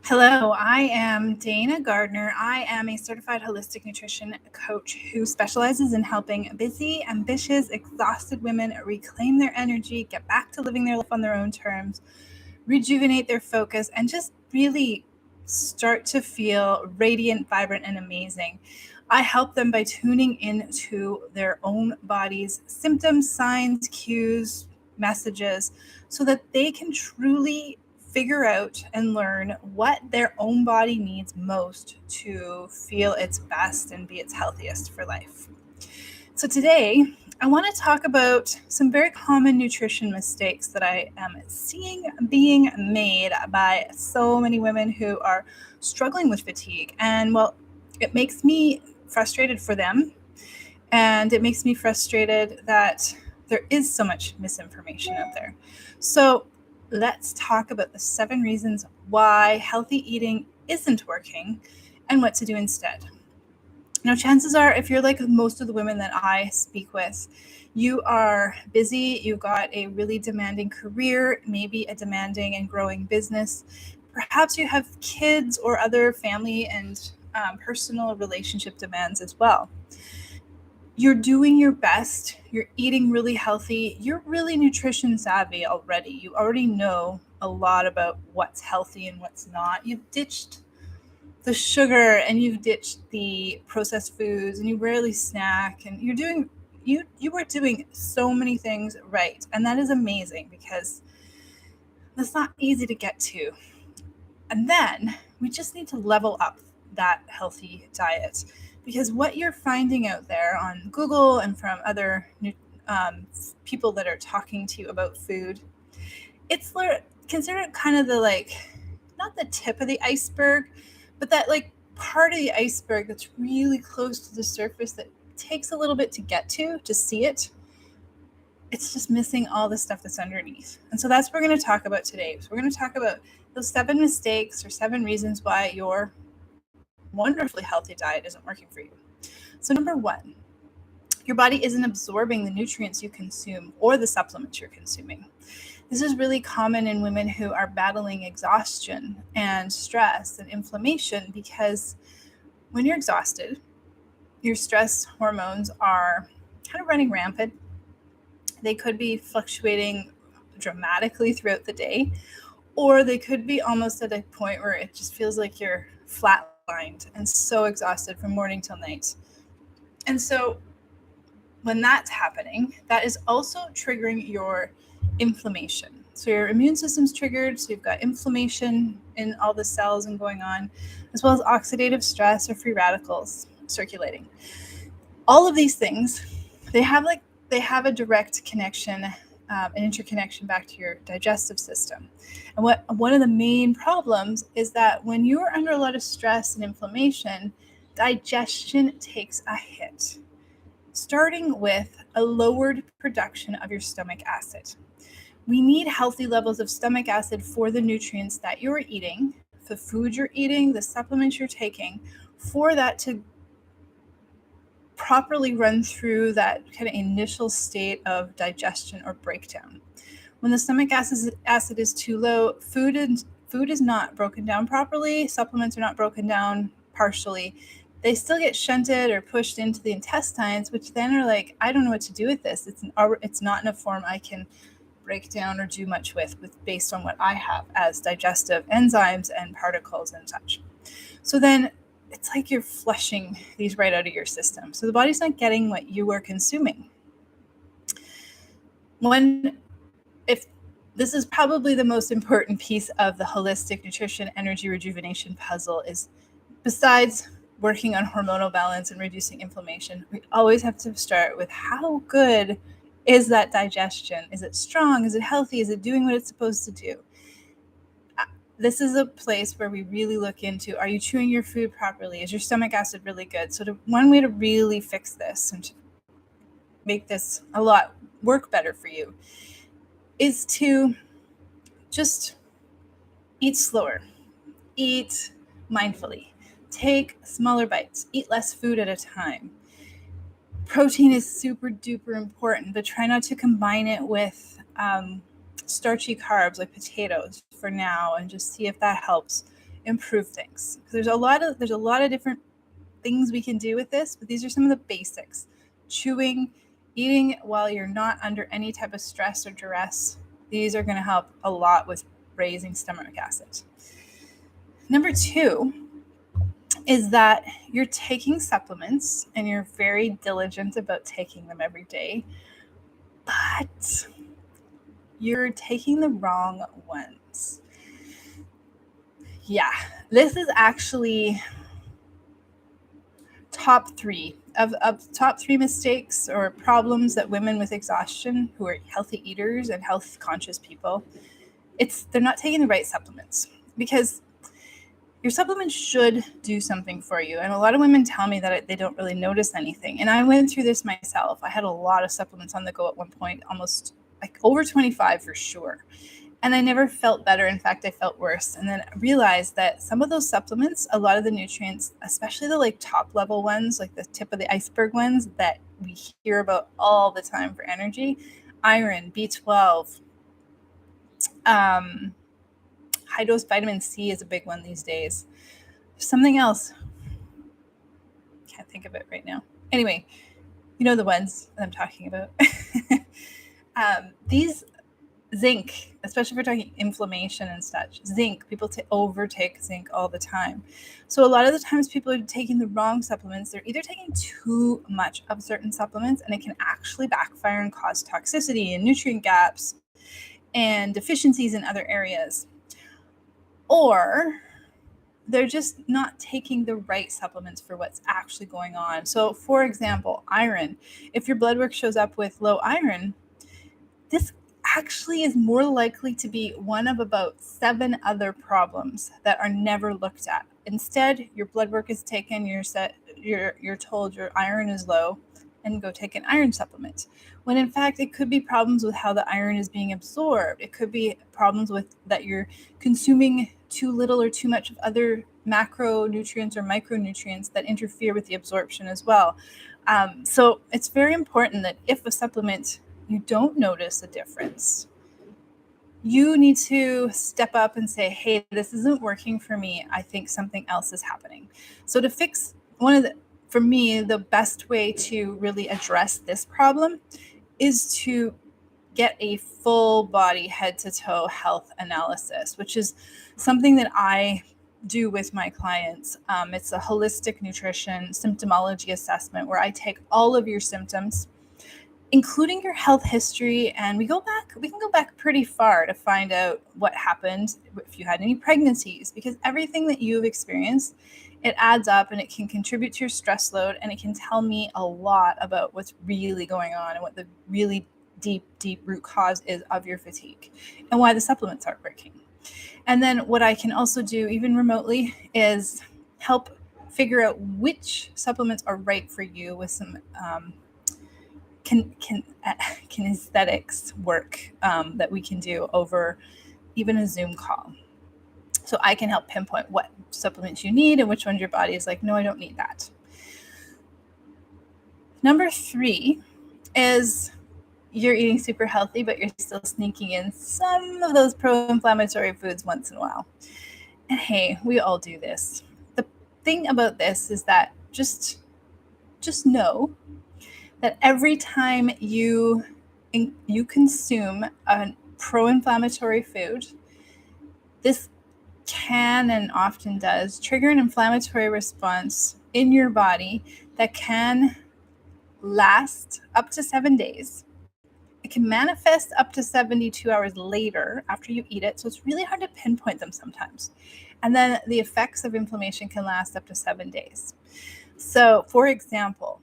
Hello, I am Dana Gardner. I am a certified holistic nutrition coach who specializes in helping busy, ambitious, exhausted women reclaim their energy, get back to living their life on their own terms, rejuvenate their focus, and just really start to feel radiant, vibrant, and amazing. I help them by tuning into their own body's symptoms, signs, cues, messages, so that they can truly figure out and learn what their own body needs most to feel its best and be its healthiest for life. So, today I want to talk about some very common nutrition mistakes that I am seeing being made by so many women who are struggling with fatigue. And well, it makes me frustrated for them, and it makes me frustrated that there is so much misinformation out there. So, let's talk about the 7 reasons why healthy eating isn't working and what to do instead. Now, chances are, if you're like most of the women that I speak with, you are busy, you've got a really demanding career, maybe a demanding and growing business. Perhaps you have kids or other family and personal relationship demands as well. You're doing your best, you're eating really healthy, you're really nutrition savvy already. You already know a lot about what's healthy and what's not. You've ditched the sugar and you've ditched the processed foods and you rarely snack, and you are doing so many things right, and that is amazing because that's not easy to get to. And then we just need to level up that healthy diet, because what you're finding out there on Google and from other people that are talking to you about food, it's considered kind of the not the tip of the iceberg, but that part of the iceberg that's really close to the surface that takes a little bit to get to see it. It's just missing all the stuff that's underneath. And so that's what we're going to talk about today. So we're going to talk about those 7 mistakes or 7 reasons why your wonderfully healthy diet isn't working for you. So number 1, your body isn't absorbing the nutrients you consume or the supplements you're consuming. This is really common in women who are battling exhaustion and stress and inflammation, because when you're exhausted, your stress hormones are kind of running rampant. They could be fluctuating dramatically throughout the day, or they could be almost at a point where it just feels like you're flatlined and so exhausted from morning till night. And so when that's happening, that is also triggering your inflammation. So your immune system's triggered, so you've got inflammation in all the cells and going on, as well as oxidative stress or free radicals circulating. All of these things, they have a direct connection, an interconnection back to your digestive system. And one of the main problems is that when you're under a lot of stress and inflammation, digestion takes a hit, starting with a lowered production of your stomach acid. We need healthy levels of stomach acid for the nutrients that you're eating, the food you're eating, the supplements you're taking, for that to properly run through that kind of initial state of digestion or breakdown. When the stomach acid is too low, food is not broken down properly, supplements are not broken down partially. They still get shunted or pushed into the intestines, which then are like, I don't know what to do with this. It's not in a form I can break down or do much with based on what I have as digestive enzymes and particles and such. So then it's like you're flushing these right out of your system. So the body's not getting what you are consuming. If this is probably the most important piece of the holistic nutrition energy rejuvenation puzzle, is besides working on hormonal balance and reducing inflammation, we always have to start with how good is that digestion? Is it strong? Is it healthy? Is it doing what it's supposed to do? This is a place where we really look into, are you chewing your food properly? Is your stomach acid really good? So one way to really fix this and to make this a lot work better for you is to just eat slower, eat mindfully, take smaller bites, eat less food at a time. Protein is super duper important, but try not to combine it with starchy carbs like potatoes for now, and just see if that helps improve things. There's a lot of different things we can do with this, but these are some of the basics. Chewing, eating while you're not under any type of stress or duress. These are going to help a lot with raising stomach acid. Number 2 is that you're taking supplements and you're very diligent about taking them every day, but you're taking the wrong ones. Yeah, this is actually top 3 of top 3 mistakes or problems that women with exhaustion who are healthy eaters and health conscious people, they're not taking the right supplements, because your supplements should do something for you. And a lot of women tell me that they don't really notice anything. And I went through this myself. I had a lot of supplements on the go at one point, almost like over 25 for sure. And I never felt better. In fact, I felt worse. And then I realized that some of those supplements, a lot of the nutrients, especially the like top level ones, like the tip of the iceberg ones that we hear about all the time for energy, iron, B12, high dose vitamin C is a big one these days. There's something else. Can't think of it right now. Anyway, you know the ones that I'm talking about. These zinc, especially if we're talking inflammation and such, zinc, people overtake zinc all the time. So a lot of the times people are taking the wrong supplements. They're either taking too much of certain supplements, and it can actually backfire and cause toxicity and nutrient gaps and deficiencies in other areas. Or they're just not taking the right supplements for what's actually going on. So for example, iron, if your blood work shows up with low iron, this actually is more likely to be one of about 7 other problems that are never looked at. Instead, your blood work is taken, you're told your iron is low, and go take an iron supplement. When in fact, it could be problems with how the iron is being absorbed. It could be problems with that you're consuming too little or too much of other macronutrients or micronutrients that interfere with the absorption as well. So it's very important that if a supplement you don't notice a difference, you need to step up and say, hey, this isn't working for me. I think something else is happening. So to fix for me, the best way to really address this problem is to get a full body head to toe health analysis, which is something that I do with my clients. It's a holistic nutrition symptomology assessment where I take all of your symptoms, including your health history, and we can go back pretty far to find out what happened, if you had any pregnancies, because everything that you've experienced, it adds up and it can contribute to your stress load, and it can tell me a lot about what's really going on and what the really deep root cause is of your fatigue and why the supplements aren't working. And then what I can also do, even remotely, is help figure out which supplements are right for you with some kinesthetics work that we can do over even a Zoom call. So I can help pinpoint what supplements you need and which ones your body is like, no, I don't need that. Number 3 is you're eating super healthy, but you're still sneaking in some of those pro-inflammatory foods once in a while. And hey, we all do this. The thing about this is that just know that every time you consume a pro-inflammatory food, this can and often does trigger an inflammatory response in your body that can last up to 7 days. It can manifest up to 72 hours later after you eat it. So it's really hard to pinpoint them sometimes. And then the effects of inflammation can last up to 7 days. So for example,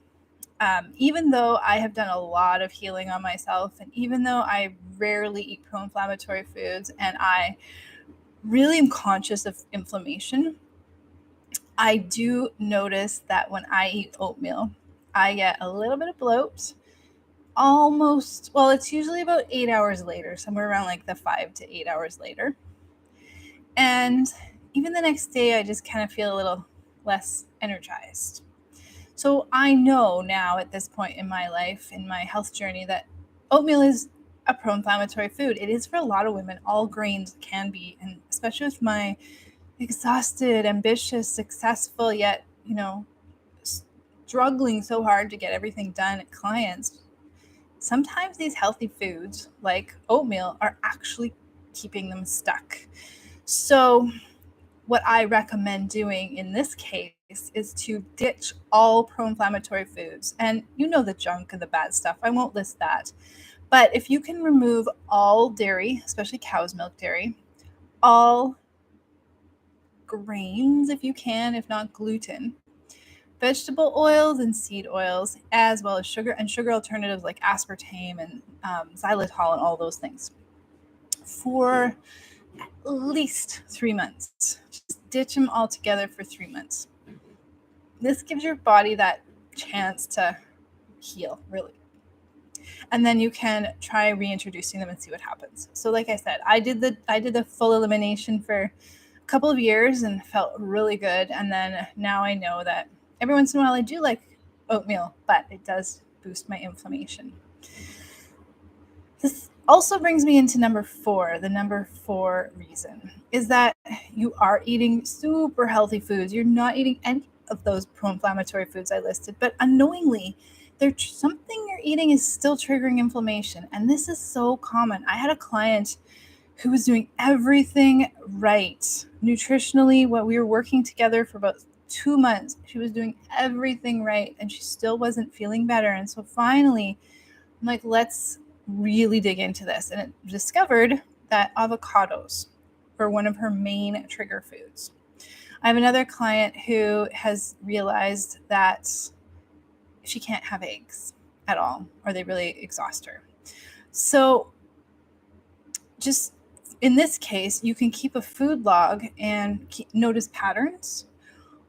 even though I have done a lot of healing on myself, and even though I rarely eat pro-inflammatory foods, and I really am conscious of inflammation, I do notice that when I eat oatmeal, I get a little bit of bloat. It's usually about 8 hours later, somewhere around like the 5 to 8 hours later. And even the next day, I just kind of feel a little less energized. So I know now at this point in my life, in my health journey, that oatmeal is a pro-inflammatory food. It is for a lot of women. All grains can be, and especially with my exhausted, ambitious, successful, yet, struggling so hard to get everything done at clients, sometimes these healthy foods like oatmeal are actually keeping them stuck. So, what I recommend doing in this case is to ditch all pro inflammatory foods. And you know the junk and the bad stuff, I won't list that. But if you can remove all dairy, especially cow's milk dairy, all grains if you can, if not gluten, vegetable oils and seed oils, as well as sugar and sugar alternatives like aspartame and xylitol and all those things, for at least 3 months. Just ditch them all together for 3 months. This gives your body that chance to heal, really. And then you can try reintroducing them and see what happens. So like I said, I did the full elimination for a couple of years and felt really good. And then now I know that every once in a while I do like oatmeal, but it does boost my inflammation. This also brings me into number 4. The number 4 reason is that you are eating super healthy foods. You're not eating any of those pro-inflammatory foods I listed, but unknowingly, something you're eating is still triggering inflammation. And this is so common. I had a client who was doing everything right nutritionally. When we were working together for about 2 months, she was doing everything right and she still wasn't feeling better. And so finally, I'm like, let's really dig into this. And it discovered that avocados were one of her main trigger foods. I have another client who has realized that she can't have eggs at all, or they really exhaust her. So just in this case, you can keep a food log and notice patterns,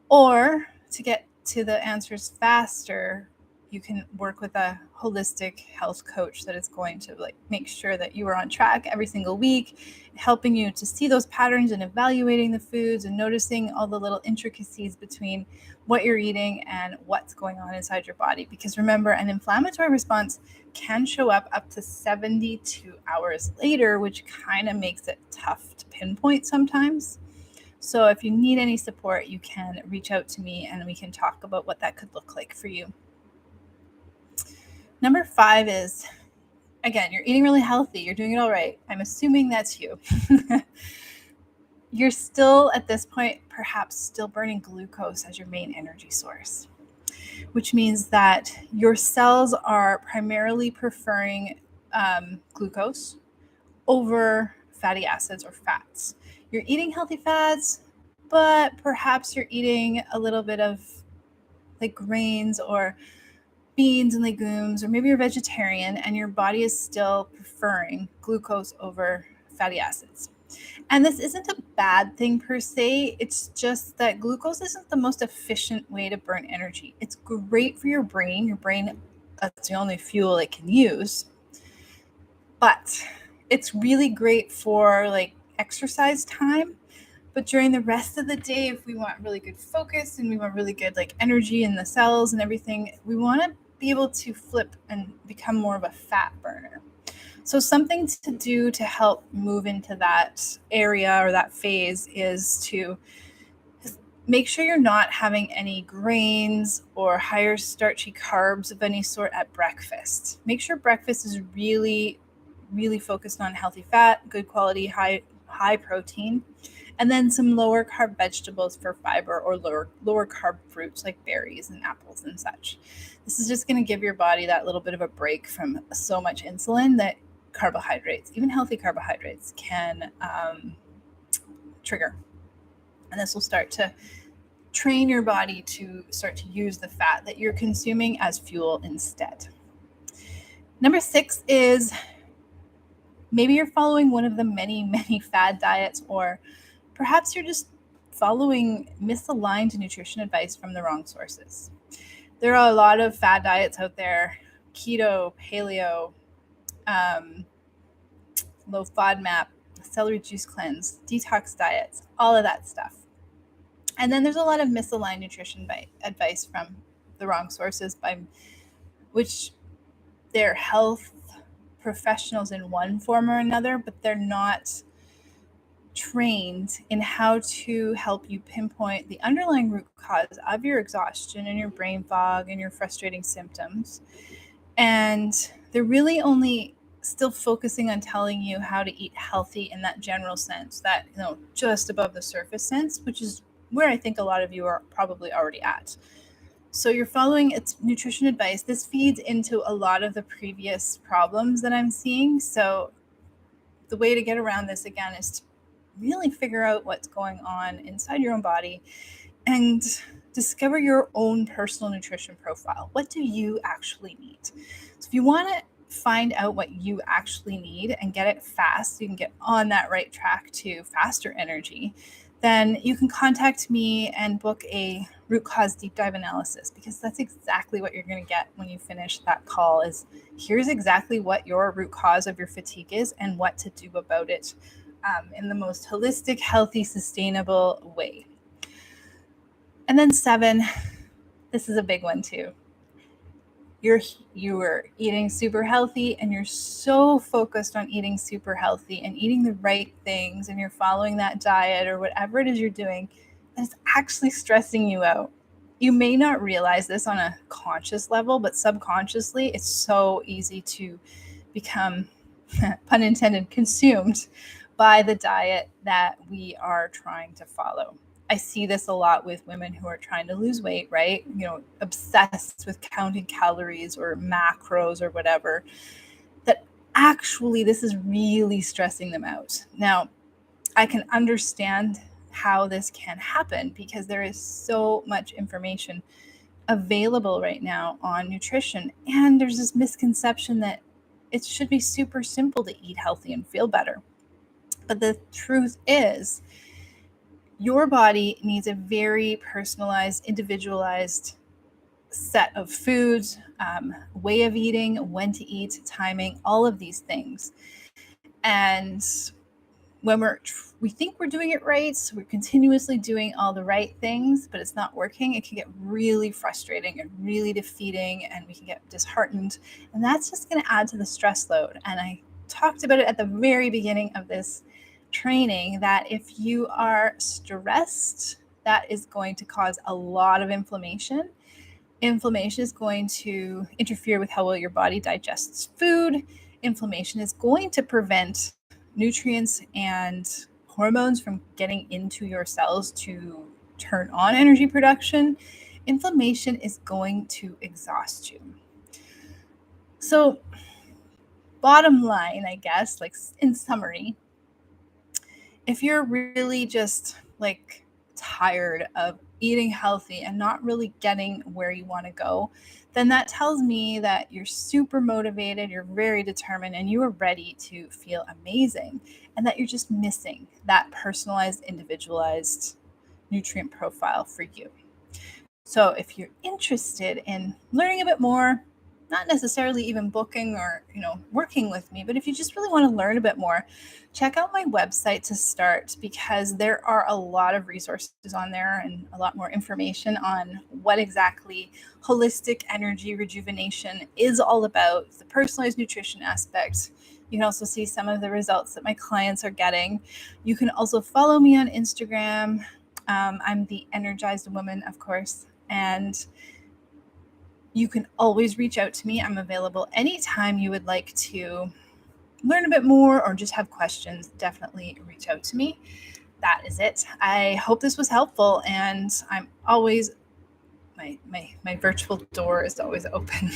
or to get to the answers faster, you can work with a holistic health coach that is going to make sure that you are on track every single week, helping you to see those patterns and evaluating the foods and noticing all the little intricacies between what you're eating and what's going on inside your body. Because remember, an inflammatory response can show up to 72 hours later, which kind of makes it tough to pinpoint sometimes. So if you need any support, you can reach out to me and we can talk about what that could look like for you. Number 5 is, again, you're eating really healthy. You're doing it all right. I'm assuming that's you. You're still, at this point, perhaps still burning glucose as your main energy source, which means that your cells are primarily preferring glucose over fatty acids or fats. You're eating healthy fats, but perhaps you're eating a little bit of like grains or beans and legumes, or maybe you're vegetarian and your body is still preferring glucose over fatty acids. And this isn't a bad thing per se. It's just that glucose isn't the most efficient way to burn energy. It's great for your brain. Your brain, that's the only fuel it can use. But it's really great for like exercise time. But during the rest of the day, if we want really good focus and we want really good like energy in the cells and everything, we want to be able to flip and become more of a fat burner. So something to do to help move into that area or that phase is to make sure you're not having any grains or higher starchy carbs of any sort at breakfast. Make sure breakfast is really, really focused on healthy fat, good quality, high protein, and then some lower carb vegetables for fiber, or lower carb fruits like berries and apples and such. This is just going to give your body that little bit of a break from so much insulin that carbohydrates, even healthy carbohydrates, can trigger. And this will start to train your body to start to use the fat that you're consuming as fuel instead. Number 6 is maybe you're following one of the many, many fad diets, or perhaps you're just following misaligned nutrition advice from the wrong sources. There are a lot of fad diets out there: keto, paleo, low FODMAP, celery juice cleanse, detox diets, all of that stuff. And then there's a lot of misaligned nutrition advice from the wrong sources, by which they're health professionals in one form or another, but they're not trained in how to help you pinpoint the underlying root cause of your exhaustion and your brain fog and your frustrating symptoms. And they're really only still focusing on telling you how to eat healthy in that general sense, that, just above the surface sense, which is where I think a lot of you are probably already at. So you're following its nutrition advice. This feeds into a lot of the previous problems that I'm seeing. So the way to get around this again is to really figure out what's going on inside your own body and discover your own personal nutrition profile. What do you actually need? So if you want to find out what you actually need and get it fast, so you can get on that right track to faster energy, then you can contact me and book a root cause deep dive analysis, because that's exactly what you're going to get when you finish that call. Is here's exactly what your root cause of your fatigue is and what to do about it in the most holistic, healthy, sustainable way. And then 7, this is a big one too. You are eating super healthy and you're so focused on eating super healthy and eating the right things, and you're following that diet or whatever it is you're doing, that it's actually stressing you out. You may not realize this on a conscious level, but subconsciously, it's so easy to become, pun intended, consumed by the diet that we are trying to follow. I see this a lot with women who are trying to lose weight, right? Obsessed with counting calories or macros or whatever, that actually this is really stressing them out. Now, I can understand how this can happen because there is so much information available right now on nutrition. And there's this misconception that it should be super simple to eat healthy and feel better. But the truth is, your body needs a very personalized, individualized set of foods, way of eating, when to eat, timing, all of these things. And when we think we're doing it right, so we're continuously doing all the right things, but it's not working, it can get really frustrating and really defeating, and we can get disheartened. And that's just going to add to the stress load. And I talked about it at the very beginning of this training, that if you are stressed, that is going to cause a lot of inflammation. Inflammation is going to interfere with how well your body digests food. Inflammation is going to prevent nutrients and hormones from getting into your cells to turn on energy production. Inflammation is going to exhaust you. So, bottom line, I guess, like in summary, if you're really just like tired of eating healthy and not really getting where you want to go, then that tells me that you're super motivated, you're very determined, and you are ready to feel amazing, and that you're just missing that personalized, individualized nutrient profile for you. So if you're interested in learning a bit more, not necessarily even booking or, working with me, but if you just really want to learn a bit more, check out my website to start, because there are a lot of resources on there and a lot more information on what exactly holistic energy rejuvenation is all about, the personalized nutrition aspect. You can also see some of the results that my clients are getting. You can also follow me on Instagram. I'm the Energized Woman, of course, and you can always reach out to me. I'm available anytime you would like to learn a bit more or just have questions. Definitely reach out to me. That is it. I hope this was helpful, and I'm always, my virtual door is always open.